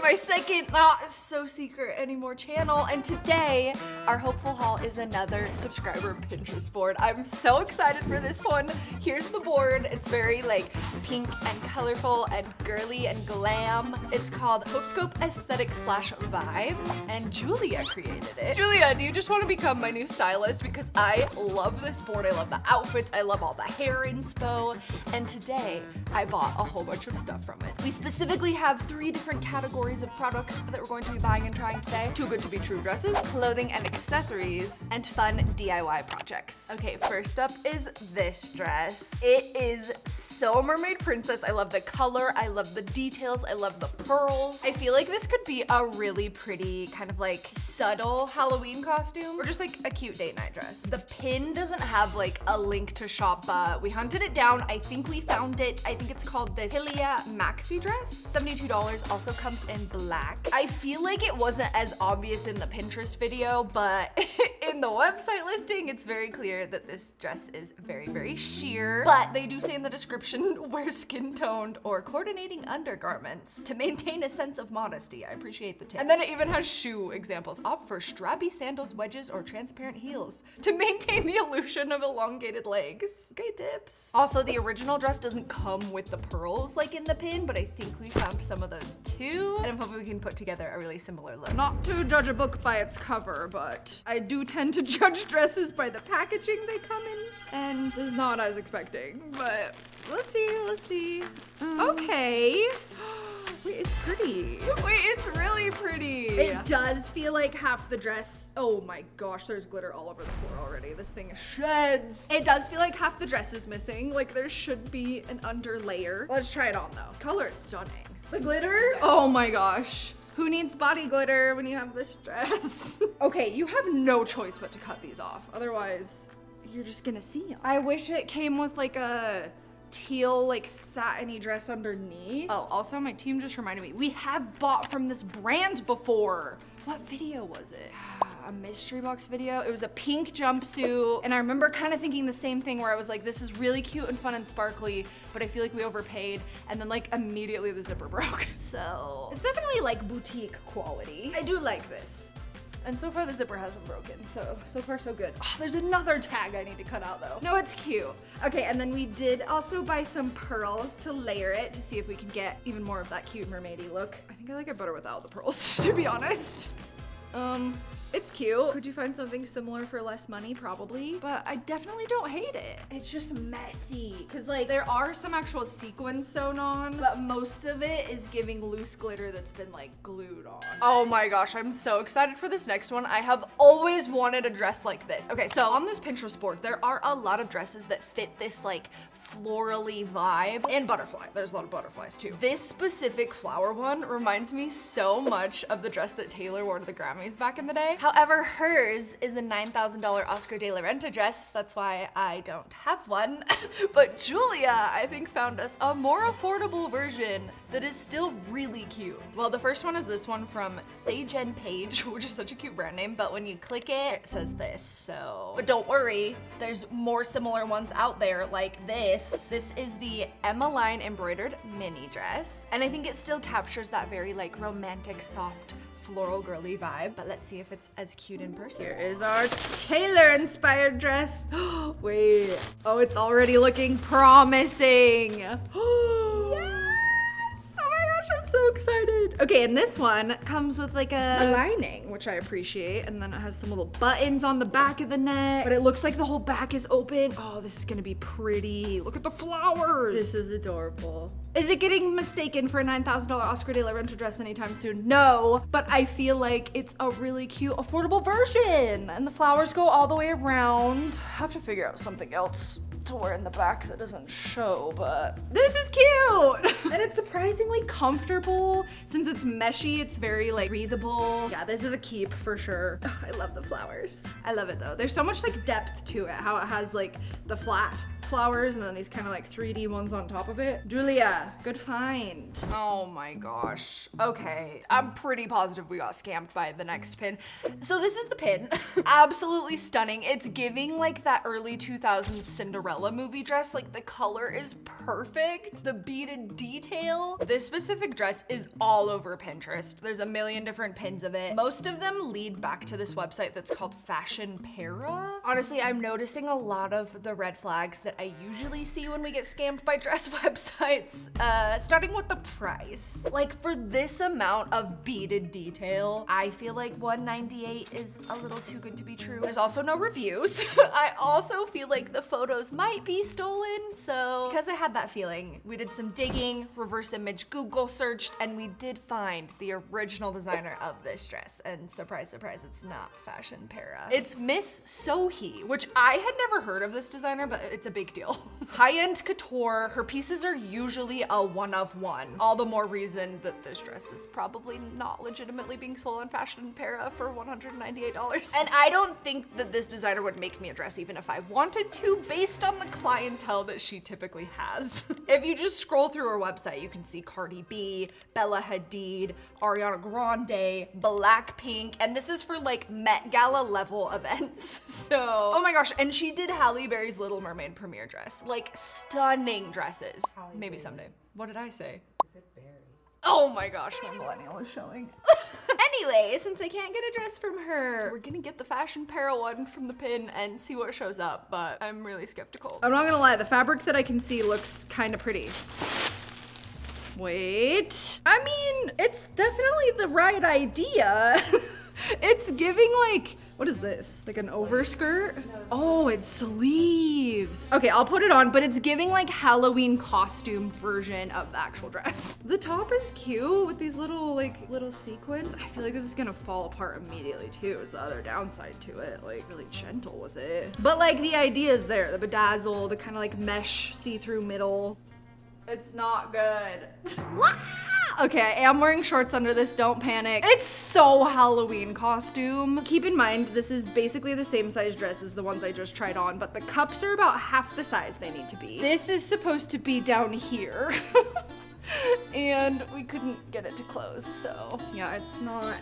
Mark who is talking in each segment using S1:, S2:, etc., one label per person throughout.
S1: my second not so secret anymore channel, and today our hopeful haul is another subscriber Pinterest board. I'm so excited for this one. Here's the board. It's very like pink and colorful and girly and glam. It's called Hopescope Aesthetic / Vibes, and Julia created it. Julia, do you just want to become my new stylist? Because I love this board. I love the outfits. I love all the hair inspo. And today I bought a whole bunch of stuff from it. We specifically have 3 different categories of products that we're going to be buying and trying today. Too good to be true dresses, clothing and accessories, and fun DIY projects. Okay, first up is this dress. It is so mermaid princess. I love the color. I love the details. I love the pearls. I feel like this could be a really pretty kind of like subtle Halloween costume or just like a cute date night dress. The pin doesn't have like a link to shop, but we hunted it down. I think we found it. I think it's called this Hilia maxi dress. $72, also comes in black. I feel like it wasn't as obvious in the Pinterest video, but in the website listing, it's very clear that this dress is very, very sheer. But they do say in the description, wear skin-toned or coordinating undergarments to maintain a sense of modesty. I appreciate the tip. And then it even has shoe examples. Opt for strappy sandals, wedges, or transparent heels to maintain the illusion of elongated legs. Okay, tips. Also, the original dress doesn't come with the pearls like in the pin, but I think we found some of those too. And I'm hoping we can put together a really similar look. Not to judge a book by its cover, but I do tend to judge dresses by the packaging they come in. And this is not what I was expecting, but let's see. Okay. Wait, it's pretty. Wait, it's really pretty. It does feel like half the dress. Oh my gosh, there's glitter all over the floor already. This thing sheds. It does feel like half the dress is missing. Like there should be an under layer. Let's try it on though. Color is stunning. The glitter, oh my gosh. Who needs body glitter when you have this dress? Okay, you have no choice but to cut these off. Otherwise, you're just gonna see them. I wish it came with like a teal like satiny dress underneath. Oh, also my team just reminded me, we have bought from this brand before. What video was it? A mystery box video. It was a pink jumpsuit, and I remember kind of thinking the same thing where I was like, this is really cute and fun and sparkly, but I feel like we overpaid, and then like immediately the zipper broke. So it's definitely like boutique quality. I do like this. And so far the zipper hasn't broken, so far so good. Oh, there's another tag I need to cut out though. No, it's cute. Okay, and then we did also buy some pearls to layer it to see if we could get even more of that cute mermaidy look. I think I like it better without the pearls, to be honest. It's cute. Could you find something similar for less money? Probably, but I definitely don't hate it. It's just messy, because like there are some actual sequins sewn on, but most of it is giving loose glitter that's been like glued on. Oh my gosh, I'm so excited for this next one. I have always wanted a dress like this. Okay, so on this Pinterest board, there are a lot of dresses that fit this like florally vibe, and butterfly. There's a lot of butterflies too. This specific flower one reminds me so much of the dress that Taylor wore to the Grammys back in the day. However, hers is a $9,000 Oscar de la Renta dress. That's why I don't have one. But Julia, I think, found us a more affordable version that is still really cute. Well, the first one is this one from Sage and Page, which is such a cute brand name, but when you click it, it says this, so. But don't worry, there's more similar ones out there like this. This is the Emmeline embroidered mini dress, and I think it still captures that very like romantic, soft, floral girly vibe, but let's see if it's as cute in person. Here is our Taylor-inspired dress. Wait, oh, it's already looking promising. Yes! Oh my gosh, I'm so excited. Okay, and this one comes with like a lining, which I appreciate, and then it has some little buttons on the back of the neck, but it looks like the whole back is open. Oh, this is gonna be pretty. Look at the flowers. This is adorable. Is it getting mistaken for a $9,000 Oscar de la Renta dress anytime soon? No, but I feel like it's a really cute, affordable version. And the flowers go all the way around. I have to figure out something else to wear in the back that doesn't show, but this is cute. And it's surprisingly comfortable. Since it's meshy, it's very like breathable. Yeah, this is a keep for sure. Ugh, I love the flowers. I love it though. There's so much like depth to it, how it has like the flat flowers and then these kind of like 3D ones on top of it. Julia, good find. Oh my gosh. Okay, I'm pretty positive we got scammed by the next pin. So this is the pin. Absolutely stunning. It's giving like that early 2000s Cinderella movie dress. Like the color is perfect. The beaded detail. This specific dress is all over Pinterest. There's a million different pins of it. Most of them lead back to this website that's called Fashion Para. Honestly, I'm noticing a lot of the red flags that I usually see when we get scammed by dress websites. Starting with the price. Like for this amount of beaded detail, I feel like $198 is a little too good to be true. There's also no reviews. I also feel like the photos might be stolen. So because I had that feeling, we did some digging, reverse image Google searched, and we did find the original designer of this dress. And surprise, surprise, it's not Fashion Para. It's Miss Sohee, which I had never heard of this designer, but it's a big deal. High-end couture. Her pieces are usually a one of one. All the more reason that this dress is probably not legitimately being sold on Fashion Para for $198. And I don't think that this designer would make me a dress even if I wanted to, based on the clientele that she typically has. If you just scroll through her website, you can see Cardi B, Bella Hadid, Ariana Grande, Blackpink, and this is for like Met Gala level events. So, oh my gosh, and she did Halle Berry's Little Mermaid premiere dress. Like stunning dresses. Maybe someday. What did I say?
S2: Is it Berry?
S1: Oh my gosh, my millennial is showing. Anyway, since I can't get a dress from her, we're gonna get the Fashion Para one from the pin and see what shows up, but I'm really skeptical. I'm not gonna lie, the fabric that I can see looks kind of pretty. Wait. I mean, it's definitely the right idea. It's giving like, what is this? Like an overskirt? Oh, it's sleeves. Okay, I'll put it on, but it's giving like Halloween costume version of the actual dress. The top is cute with these little sequins. I feel like this is gonna fall apart immediately too, is the other downside to it. Like really gentle with it. But like the idea is there, the bedazzle, the kind of like mesh see-through middle. It's not good. Okay, I am wearing shorts under this, don't panic. It's so Halloween costume. Keep in mind, this is basically the same size dress as the ones I just tried on, but the cups are about half the size they need to be. This is supposed to be down here. And we couldn't get it to close, so yeah, it's not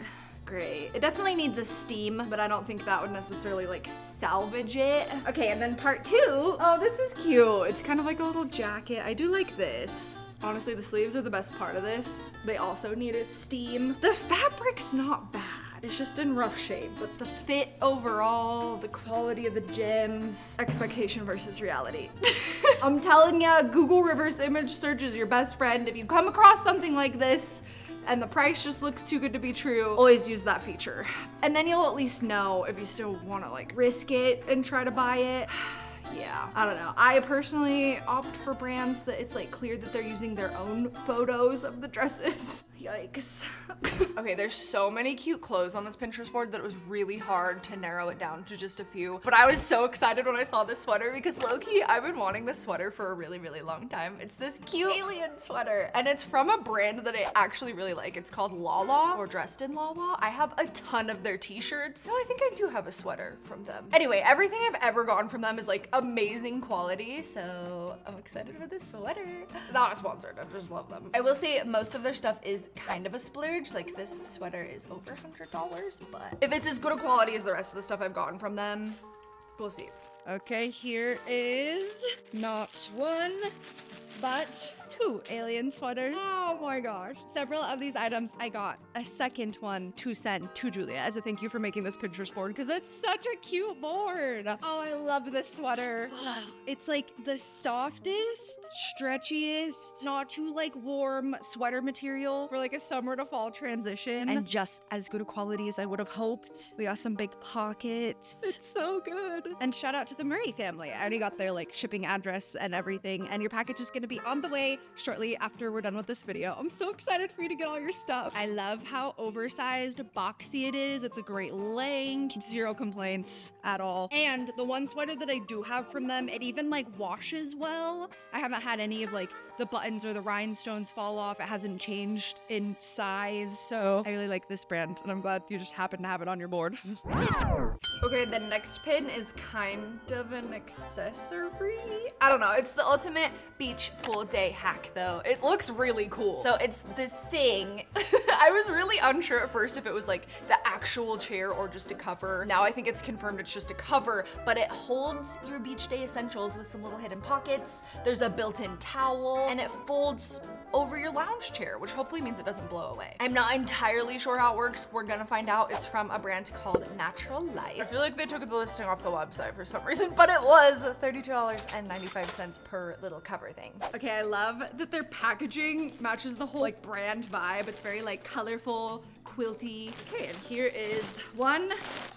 S1: great. It definitely needs a steam, but I don't think that would necessarily like salvage it. Okay, and then part two. Oh, this is cute. It's kind of like a little jacket. I do like this. Honestly, the sleeves are the best part of this. They also needed steam. The fabric's not bad. It's just in rough shape, but the fit overall, the quality of the gems, expectation versus reality. I'm telling ya, Google reverse image search is your best friend. If you come across something like this, and the price just looks too good to be true, always use that feature. And then you'll at least know if you still wanna like risk it and try to buy it. Yeah, I don't know. I personally opt for brands that it's like clear that they're using their own photos of the dresses. Yikes. Okay, there's so many cute clothes on this Pinterest board that it was really hard to narrow it down to just a few. But I was so excited when I saw this sweater because low-key, I've been wanting this sweater for a really, really long time. It's this cute alien sweater and it's from a brand that I actually really like. It's called Lala or Dressed in Lala. I have a ton of their t-shirts. No, I think I do have a sweater from them. Anyway, everything I've ever gotten from them is like amazing quality. So I'm excited for this sweater. Not sponsored, I just love them. I will say most of their stuff is kind of a splurge. Like this sweater is over $100, but if it's as good a quality as the rest of the stuff I've gotten from them, we'll see. Okay, here is not one, but two alien sweaters. Oh my gosh. Several of these items I got a second one to send to Julia as a thank you for making this Pinterest board because it's such a cute board. Oh, I love this sweater. It's like the softest, stretchiest, not too like warm sweater material for like a summer to fall transition. And just as good a quality as I would have hoped. We got some big pockets. It's so good. And shout out to the Murray family. I already got their like shipping address and everything. And your package is gonna be on the way shortly after we're done with this video. I'm so excited for you to get all your stuff. I love how oversized, boxy it is. It's a great length, zero complaints at all. And the one sweater that I do have from them, it even like washes well. I haven't had any of like the buttons or the rhinestones fall off. It hasn't changed in size. So I really like this brand and I'm glad you just happen to have it on your board. Okay, the next pin is kind of an accessory. I don't know, it's the ultimate beach pool day hack though. It looks really cool. So it's this thing. I was really unsure at first if it was like the actual chair or just a cover. Now I think it's confirmed it's just a cover, but it holds your beach day essentials with some little hidden pockets. There's a built-in towel and it folds over your lounge chair, which hopefully means it doesn't blow away. I'm not entirely sure how it works. We're gonna find out. It's from a brand called Natural Life. I feel like they took the listing off the website for some reason, but it was $32.95 per little cover thing. Okay, I love that their packaging matches the whole like brand vibe. It's very like colorful, quilty. Okay, and here is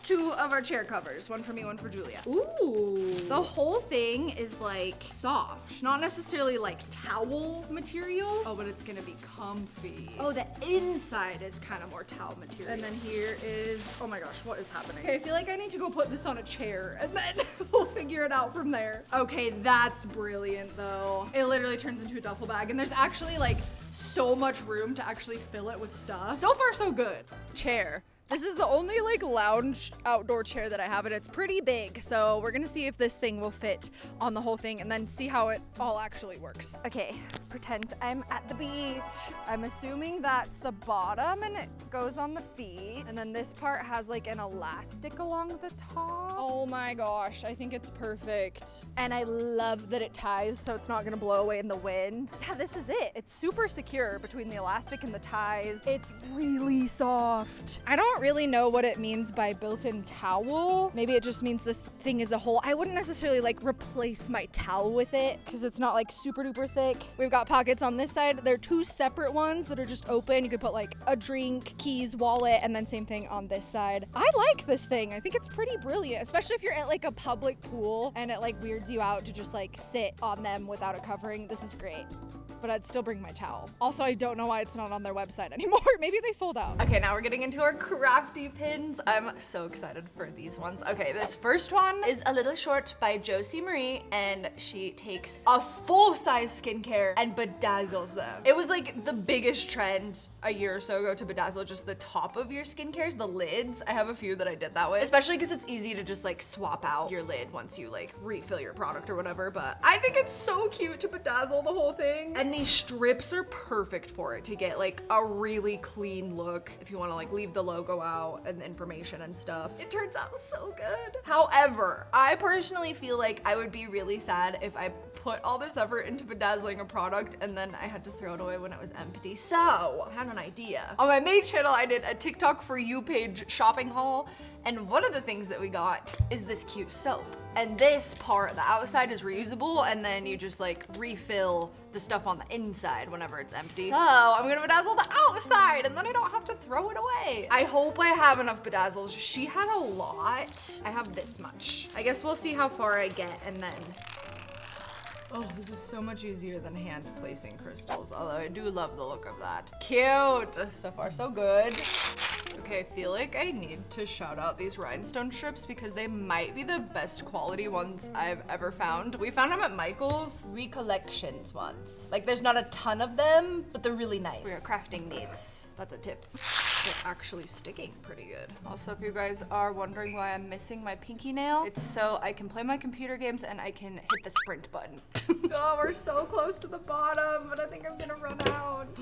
S1: two of our chair covers. One for me, one for Julia. Ooh. The whole thing is like soft, not necessarily like towel material. Oh, but it's gonna be comfy. Oh, the inside is kind of more towel material. And then here is, oh my gosh, what is happening? Okay, I feel like I need to go put this on a chair and then we'll figure it out from there. Okay, that's brilliant though. It literally turns into a duffel bag and there's actually like so much room to actually fill it with stuff. So far, so good. Chair. This is the only like lounge outdoor chair that I have and it's pretty big. So we're gonna see if this thing will fit on the whole thing and then see how it all actually works. Okay, pretend I'm at the beach. I'm assuming that's the bottom and it goes on the feet. And then this part has like an elastic along the top. Oh my gosh, I think it's perfect. And I love that it ties so it's not gonna blow away in the wind. Yeah, this is it. It's super secure between the elastic and the ties. It's really soft. I don't really know what it means by built-in towel. Maybe it just means this thing is a whole. I wouldn't necessarily like replace my towel with it because it's not like super duper thick. We've got pockets on this side. They're two separate ones that are just open. You could put like a drink, keys, wallet, and then same thing on this side. I like this thing. I think it's pretty brilliant, especially if you're at like a public pool and it like weirds you out to just like sit on them without a covering. This is great. But I'd still bring my towel. Also, I don't know why it's not on their website anymore. Maybe they sold out. Okay, now we're getting into our crafty pins. I'm so excited for these ones. Okay, this first one is a little short by Josie Marie, and she takes a full-size skincare and bedazzles them. It was like the biggest trend a year or so ago to bedazzle just the top of your skincares, the lids. I have a few that I did that with, especially because it's easy to just like swap out your lid once you like refill your product or whatever, but I think it's so cute to bedazzle the whole thing. And these strips are perfect for it to get like a really clean look if you want to like leave the logo out and the information and stuff. It turns out so good. However, I personally feel like I would be really sad if I put all this effort into bedazzling a product and then I had to throw it away when it was empty. So I had an idea. On my main channel, I did a TikTok for you page shopping haul, and one of the things that we got is this cute soap. And this part, the outside is reusable, and then you just like refill the stuff on the inside whenever it's empty. So I'm gonna bedazzle the outside and then I don't have to throw it away. I hope I have enough bedazzles. She had a lot. I have this much. I guess we'll see how far I get and then. Oh, this is so much easier than hand placing crystals, although I do love the look of that. Cute. So far, so good. Okay, I feel like I need to shout out these rhinestone strips because they might be the best quality ones I've ever found. We found them at Michael's Recollections ones. Like there's not a ton of them, but they're really nice. For your crafting needs. That's a tip. They're actually sticking pretty good. Also, if you guys are wondering why I'm missing my pinky nail, it's so I can play my computer games and I can hit the sprint button. Oh, we're so close to the bottom, but I think I'm gonna run out.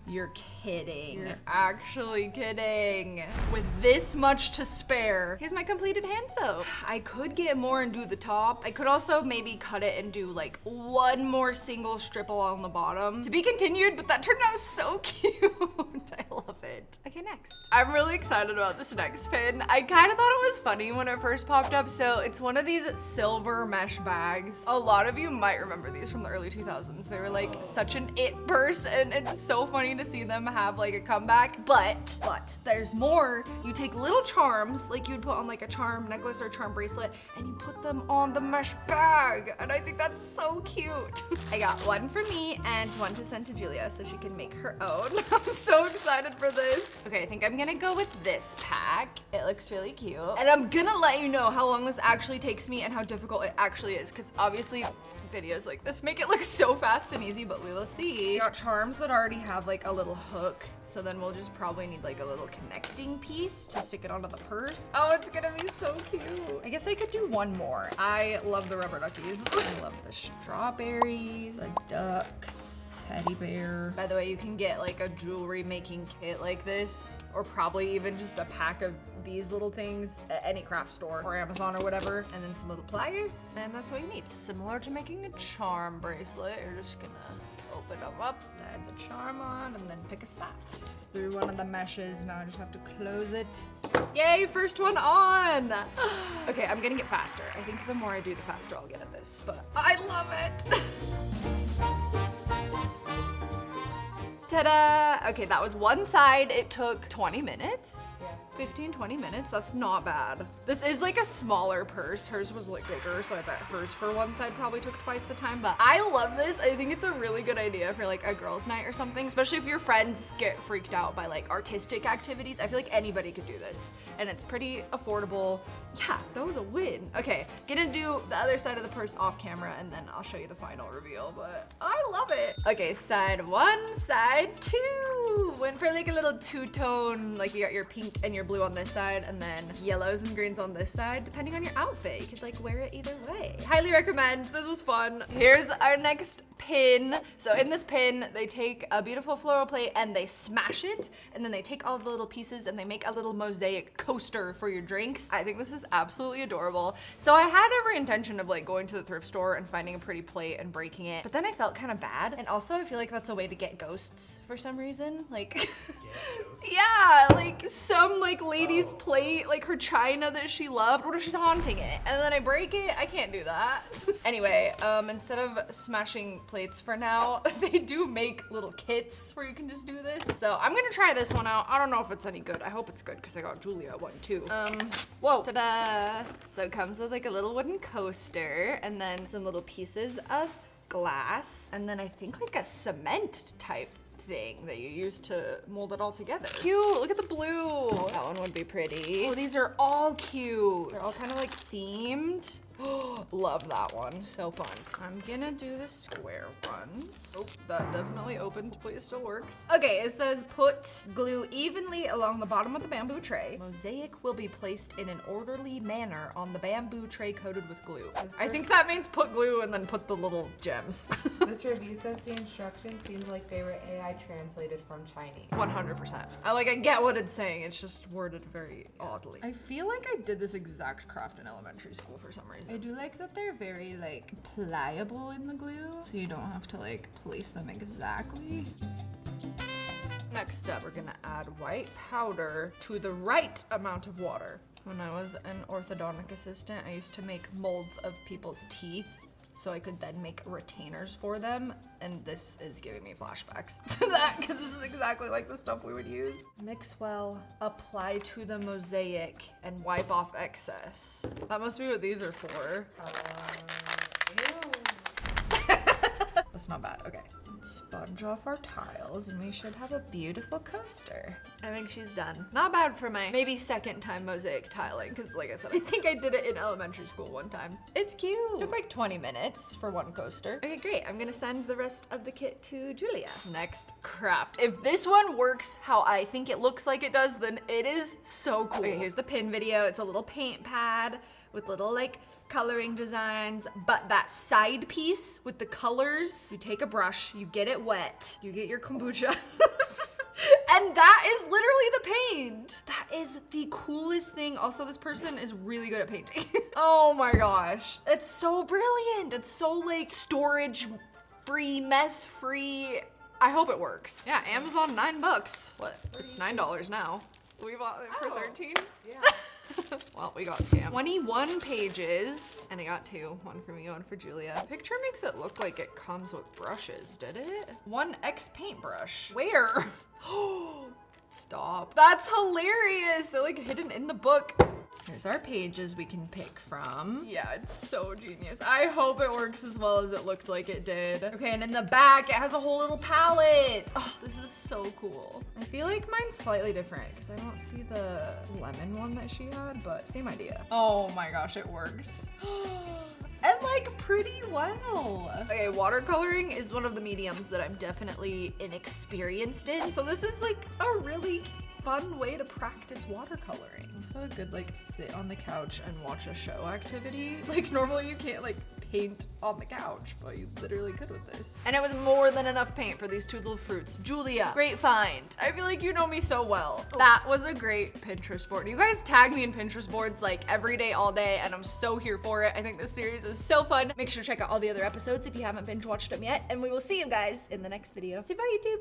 S1: You're kidding. You're actually kidding. With this much to spare, here's my completed hand soap. I could get more and do the top. I could also maybe cut it and do like one more single strip along the bottom. To be continued, but that turned out so cute. I love it. Okay, next. next. I'm really excited about this next pin. I kind of thought it was funny when it first popped up. So it's one of these silver mesh bags. A lot of you might remember these from the early 2000s. They were like such an it purse, and it's so funny to see them have like a comeback. But there's more. You take little charms like you would put on like a charm necklace or a charm bracelet, and you put them on the mesh bag. And I think that's so cute. I got one for me and one to send to Julia so she can make her own. I'm so excited for this. Okay, I think I'm gonna go with this pack. It looks really cute. And I'm gonna let you know how long this actually takes me and how difficult it actually is, because obviously videos like this make it look so fast and easy, but we will see. Got charms that already have like a little hook, so then we'll just probably need like a little connecting piece to stick it onto the purse. Oh, it's gonna be so cute. I guess I could do one more. I love the rubber duckies. I love the strawberries, the ducks, teddy bear. By the way, you can get like a jewelry making kit like this, or probably even just a pack of these little things at any craft store or Amazon or whatever, and then some little pliers, and that's what you need. Similar to making a charm bracelet, you're just gonna open them up, add the charm on, and then pick a spot. It's through one of the meshes. Now I just have to close it. Yay, first one on! Okay, I'm gonna get faster. I think the more I do, the faster I'll get at this, but I love it! Ta-da! Okay, that was one side. It took 20 minutes. 15, 20 minutes, that's not bad. This is like a smaller purse. Hers was like bigger, so I bet hers for one side probably took twice the time, but I love this. I think it's a really good idea for like a girls' night or something, especially if your friends get freaked out by like artistic activities. I feel like anybody could do this, and it's pretty affordable. Yeah, that was a win. Okay, gonna do the other side of the purse off camera, and then I'll show you the final reveal, but I love it. Okay, side one, side two. Went for like a little two-tone, like you got your pink and your blue on this side, and then yellows and greens on this side, depending on your outfit. You could like wear it either way. Highly recommend. This was fun. Here's our next pin. So in this pin, they take a beautiful floral plate and they smash it, and then they take all the little pieces and they make a little mosaic coaster for your drinks. I think this is absolutely adorable. So I had every intention of like going to the thrift store and finding a pretty plate and breaking it, but then I felt kind of bad. And also I feel like that's a way to get ghosts for some reason. Like, yeah, like some like lady's plate, like her china that she loved. What if she's haunting it? And then I break it? I can't do that. Anyway, instead of smashing plates for now, they do make little kits where you can just do this. So I'm gonna try this one out. I don't know if it's any good. I hope it's good because I got Julia one too. Whoa, ta-da! So it comes with like a little wooden coaster and then some little pieces of glass, and then I think like a cement type thing that you use to mold it all together. Cute, look at the blue. That one would be pretty. Oh, these are all cute. They're all kind of like themed. Love that one, so fun. I'm gonna do the square ones. Oh, that definitely opened, hopefully it still works. Okay, it says put glue evenly along the bottom of the bamboo tray. Mosaic will be placed in an orderly manner on the bamboo tray coated with glue. I think that means put glue and then put the little gems.
S2: This review says the instructions seemed like they were AI translated from Chinese.
S1: 100%. I get what it's saying, it's just worded very oddly. I feel like I did this exact craft in elementary school for some reason. I do like that they're very like pliable in the glue, so you don't have to like place them exactly. Next up, we're gonna add white powder to the right amount of water. When I was an orthodontic assistant, I used to make molds of people's teeth so I could then make retainers for them, and this is giving me flashbacks to that because this is exactly like the stuff we would use. Mix well, apply to the mosaic, and wipe off excess. That must be what these are for. That's not bad, okay. Sponge off our tiles and we should have a beautiful coaster. I think she's done. Not bad for my maybe second time mosaic tiling, because like I said, I think I did it in elementary school one time. It's cute. Took like 20 minutes for one coaster. Okay, great. I'm gonna send the rest of the kit to Julia. Next, craft. If this one works how I think it looks like it does, then it is so cool. Okay, here's the pin video. It's a little paint pad with little like coloring designs, but that side piece with the colors, you take a brush, you get it wet, you get your kombucha, and that is literally the paint. That is the coolest thing. Also, this person is really good at painting. Oh my gosh. It's so brilliant. It's so like storage free, mess free. I hope it works. Yeah, Amazon, $9. What? It's $9 now. We bought it for 13.
S2: Yeah.
S1: Well, we got scammed. 21 pages, and I got 2. One for me, one for Julia. The picture makes it look like it comes with brushes, did it? 1X paintbrush. Where? Stop. That's hilarious. They're like hidden in the book. Here's our pages we can pick from. Yeah, it's so genius. I hope it works as well as it looked like it did. Okay, and in the back, it has a whole little palette. Oh, this is so cool. I feel like mine's slightly different because I don't see the lemon one that she had, but same idea. Oh my gosh, it works. And like pretty well. Okay, watercoloring is one of the mediums that I'm definitely inexperienced in. So this is like a really fun way to practice watercoloring. Also a good like sit on the couch and watch a show activity. Like normally you can't like paint on the couch, but you literally could with this. And it was more than enough paint for these 2 little fruits. Julia, great find. I feel like you know me so well. That was a great Pinterest board. You guys tag me in Pinterest boards like every day, all day, and I'm so here for it. I think this series is so fun. Make sure to check out all the other episodes if you haven't binge watched them yet, and we will see you guys in the next video. Say bye, YouTube.